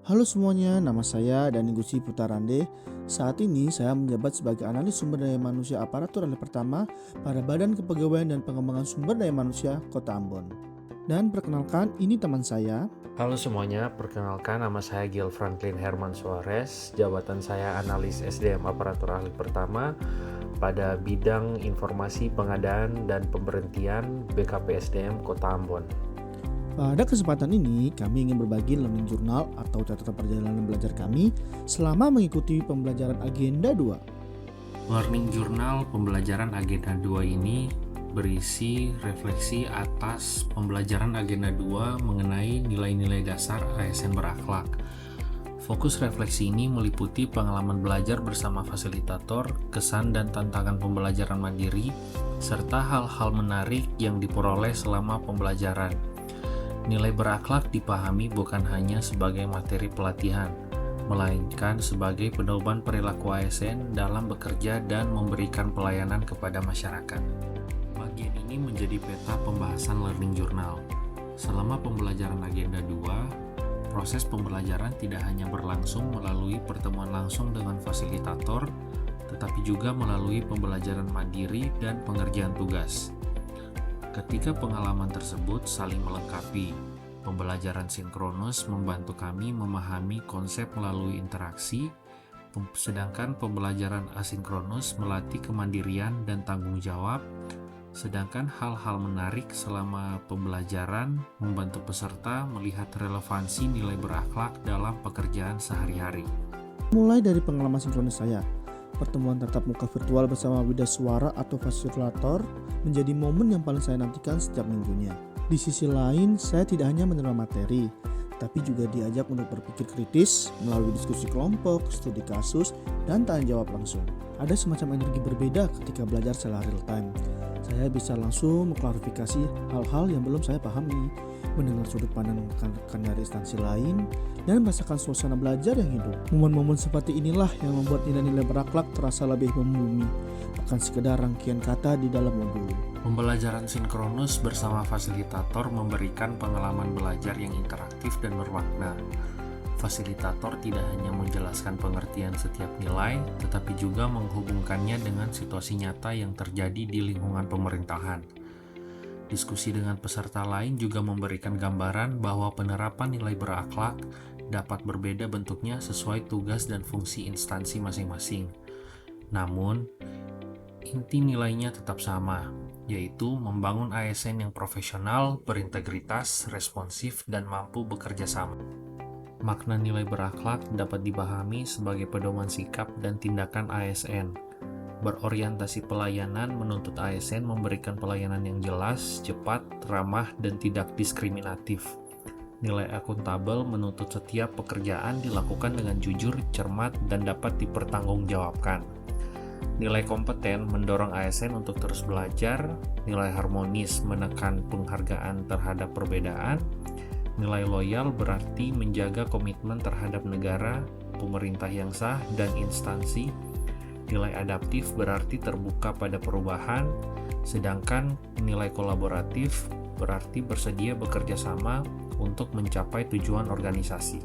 Halo semuanya, nama saya Dani Gusti Putarande. Saat ini saya menjabat sebagai analis sumber daya manusia aparatur alih pertama pada Badan Kepegawaian dan Pengembangan Sumber Daya Manusia Kota Ambon. Dan perkenalkan, ini teman saya. Halo semuanya, perkenalkan nama saya Gil Franklin Herman Suarez. Jabatan saya analis SDM aparatur ahli pertama pada bidang informasi pengadaan dan pemberhentian BKP SDM Kota Ambon. Pada kesempatan ini, kami ingin berbagi learning journal atau catatan perjalanan belajar kami selama mengikuti pembelajaran Agenda 2. Learning Journal pembelajaran Agenda 2 ini berisi refleksi atas pembelajaran Agenda 2 mengenai nilai-nilai dasar ASN berakhlak. Fokus refleksi ini meliputi pengalaman belajar bersama fasilitator, kesan dan tantangan pembelajaran mandiri, serta hal-hal menarik yang diperoleh selama pembelajaran. Nilai berakhlak dipahami bukan hanya sebagai materi pelatihan, melainkan sebagai pedoman perilaku ASN dalam bekerja dan memberikan pelayanan kepada masyarakat. Bagian ini menjadi peta pembahasan learning journal. Selama pembelajaran Agenda 2, proses pembelajaran tidak hanya berlangsung melalui pertemuan langsung dengan fasilitator, tetapi juga melalui pembelajaran mandiri dan pengerjaan tugas. Ketika pengalaman tersebut saling melengkapi, pembelajaran sinkronus membantu kami memahami konsep melalui interaksi, sedangkan pembelajaran asinkronus melatih kemandirian dan tanggung jawab, sedangkan hal-hal menarik selama pembelajaran membantu peserta melihat relevansi nilai berakhlak dalam pekerjaan sehari-hari. Mulai dari pengalaman sinkronis saya, pertemuan tatap muka virtual bersama Wida Suara atau fasilitator menjadi momen yang paling saya nantikan setiap minggunya. Di sisi lain, saya tidak hanya menerima materi, tapi juga diajak untuk berpikir kritis melalui diskusi kelompok, studi kasus, dan tanya jawab langsung. Ada semacam energi berbeda ketika belajar secara real time. Saya bisa langsung mengklarifikasi hal-hal yang belum saya pahami, mendengar sudut pandang rekan-rekan dari instansi lain, dan merasakan suasana belajar yang hidup. Momen-momen seperti inilah yang membuat nilai-nilai berakhlak terasa lebih membumi, bukan sekedar rangkaian kata di dalam modul. Pembelajaran sinkronus bersama fasilitator memberikan pengalaman belajar yang interaktif dan bermakna. Fasilitator tidak hanya menjelaskan pengertian setiap nilai, tetapi juga menghubungkannya dengan situasi nyata yang terjadi di lingkungan pemerintahan. Diskusi dengan peserta lain juga memberikan gambaran bahwa penerapan nilai berakhlak dapat berbeda bentuknya sesuai tugas dan fungsi instansi masing-masing. Namun, inti nilainya tetap sama, yaitu membangun ASN yang profesional, berintegritas, responsif, dan mampu bekerja sama. Makna nilai berakhlak dapat dipahami sebagai pedoman sikap dan tindakan ASN. Berorientasi pelayanan menuntut ASN memberikan pelayanan yang jelas, cepat, ramah, dan tidak diskriminatif. Nilai akuntabel menuntut setiap pekerjaan dilakukan dengan jujur, cermat, dan dapat dipertanggungjawabkan. Nilai kompeten mendorong ASN untuk terus belajar, nilai harmonis menekan penghargaan terhadap perbedaan, nilai loyal berarti menjaga komitmen terhadap negara, pemerintah yang sah, dan instansi. Nilai adaptif berarti terbuka pada perubahan, sedangkan nilai kolaboratif berarti bersedia bekerja sama untuk mencapai tujuan organisasi.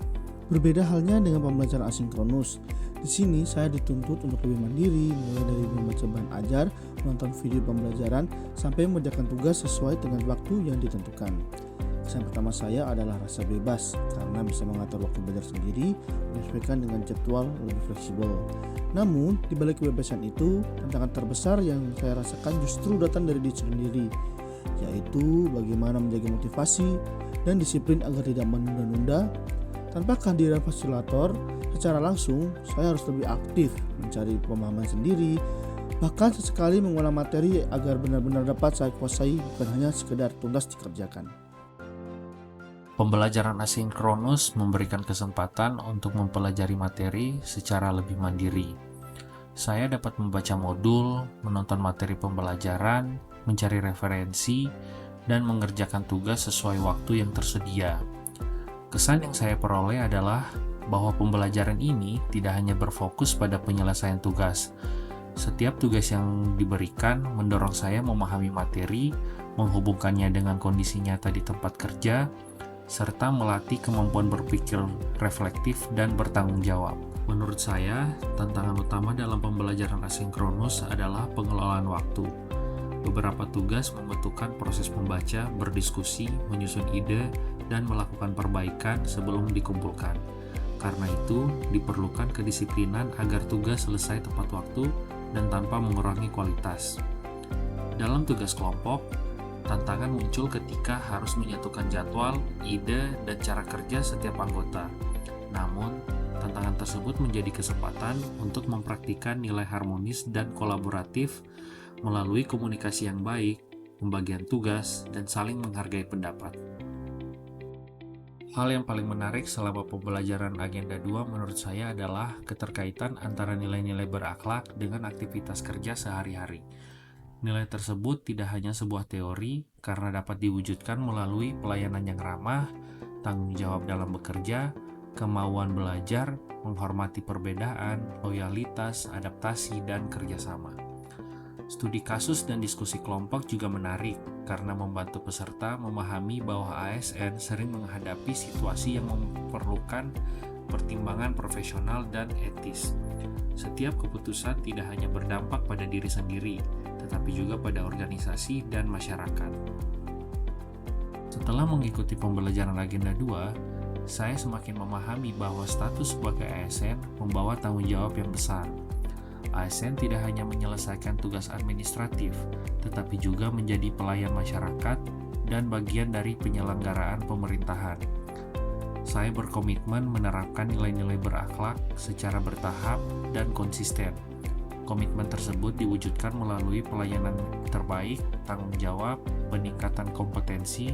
Berbeda halnya dengan pembelajaran asinkronus. Di sini saya dituntut untuk lebih mandiri, mulai dari membaca bahan ajar, menonton video pembelajaran, sampai mengerjakan tugas sesuai dengan waktu yang ditentukan. Kesan pertama saya adalah rasa bebas karena bisa mengatur waktu belajar sendiri, menyesuaikan dengan jadwal lebih fleksibel. Namun, di balik kebebasan itu, tantangan terbesar yang saya rasakan justru datang dari diri sendiri, yaitu bagaimana menjaga motivasi dan disiplin agar tidak menunda-nunda. Tanpa kehadiran fasilitator, secara langsung saya harus lebih aktif mencari pemahaman sendiri, bahkan sesekali mengulang materi agar benar-benar dapat saya kuasai, bukan hanya sekedar tuntas dikerjakan. Pembelajaran asinkronus memberikan kesempatan untuk mempelajari materi secara lebih mandiri. Saya dapat membaca modul, menonton materi pembelajaran, mencari referensi, dan mengerjakan tugas sesuai waktu yang tersedia. Kesan yang saya peroleh adalah bahwa pembelajaran ini tidak hanya berfokus pada penyelesaian tugas. Setiap tugas yang diberikan mendorong saya memahami materi, menghubungkannya dengan kondisi nyata di tempat kerja, serta melatih kemampuan berpikir reflektif dan bertanggung jawab. Menurut saya, tantangan utama dalam pembelajaran asinkronus adalah pengelolaan waktu. Beberapa tugas membutuhkan proses membaca, berdiskusi, menyusun ide, dan melakukan perbaikan sebelum dikumpulkan. Karena itu, diperlukan kedisiplinan agar tugas selesai tepat waktu dan tanpa mengurangi kualitas. Dalam tugas kelompok, tantangan muncul ketika harus menyatukan jadwal, ide, dan cara kerja setiap anggota. Namun, tantangan tersebut menjadi kesempatan untuk mempraktikkan nilai harmonis dan kolaboratif melalui komunikasi yang baik, pembagian tugas, dan saling menghargai pendapat. Hal yang paling menarik selama pembelajaran Agenda 2 menurut saya adalah keterkaitan antara nilai-nilai berakhlak dengan aktivitas kerja sehari-hari. Nilai tersebut tidak hanya sebuah teori karena dapat diwujudkan melalui pelayanan yang ramah, tanggung jawab dalam bekerja, kemauan belajar, menghormati perbedaan, loyalitas, adaptasi, dan kerjasama. Studi kasus dan diskusi kelompok juga menarik karena membantu peserta memahami bahwa ASN sering menghadapi situasi yang memerlukan pertimbangan profesional dan etis. Setiap keputusan tidak hanya berdampak pada diri sendiri, tetapi juga pada organisasi dan masyarakat. Setelah mengikuti pembelajaran Agenda 2, saya semakin memahami bahwa status sebagai ASN membawa tanggung jawab yang besar. ASN tidak hanya menyelesaikan tugas administratif, tetapi juga menjadi pelayan masyarakat dan bagian dari penyelenggaraan pemerintahan. Saya berkomitmen menerapkan nilai-nilai berakhlak secara bertahap dan konsisten. Komitmen tersebut diwujudkan melalui pelayanan terbaik, tanggung jawab, peningkatan kompetensi,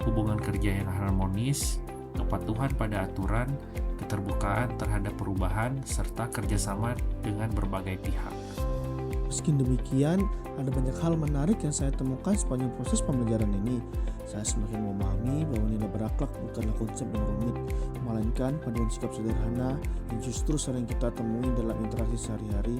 hubungan kerja yang harmonis, kepatuhan pada aturan, keterbukaan terhadap perubahan, serta kerjasama dengan berbagai pihak. Meski demikian, ada banyak hal menarik yang saya temukan sepanjang proses pembelajaran ini. Saya semakin memahami bahwa nilai berakhlak bukanlah konsep yang rumit, melainkan paduan sikap sederhana yang justru sering kita temui dalam interaksi sehari-hari.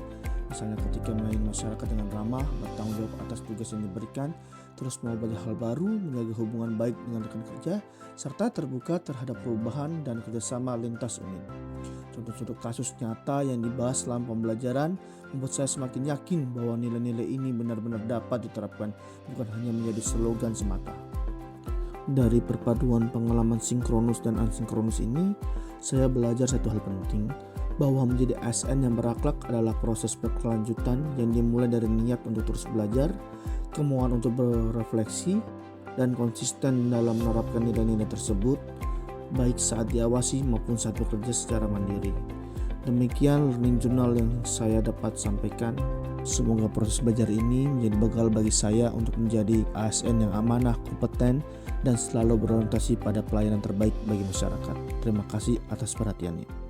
Misalnya ketika melayani masyarakat dengan ramah, bertanggung jawab atas tugas yang diberikan, terus mau belajar hal baru, menjaga hubungan baik dengan rekan kerja, serta terbuka terhadap perubahan dan kerjasama lintas unit. Contoh-contoh kasus nyata yang dibahas dalam pembelajaran membuat saya semakin yakin bahwa nilai-nilai ini benar-benar dapat diterapkan, bukan hanya menjadi slogan semata. Dari perpaduan pengalaman sinkronus dan asinkronus ini, saya belajar satu hal penting, bahwa menjadi ASN yang berakhlak adalah proses berkelanjutan yang dimulai dari niat untuk terus belajar, kemauan untuk berefleksi, dan konsisten dalam menerapkan nilai-nilai tersebut, baik saat diawasi maupun saat bekerja secara mandiri. Demikian learning journal yang saya dapat sampaikan. Semoga proses belajar ini menjadi bekal bagi saya untuk menjadi ASN yang amanah, kompeten, dan selalu berorientasi pada pelayanan terbaik bagi masyarakat. Terima kasih atas perhatiannya.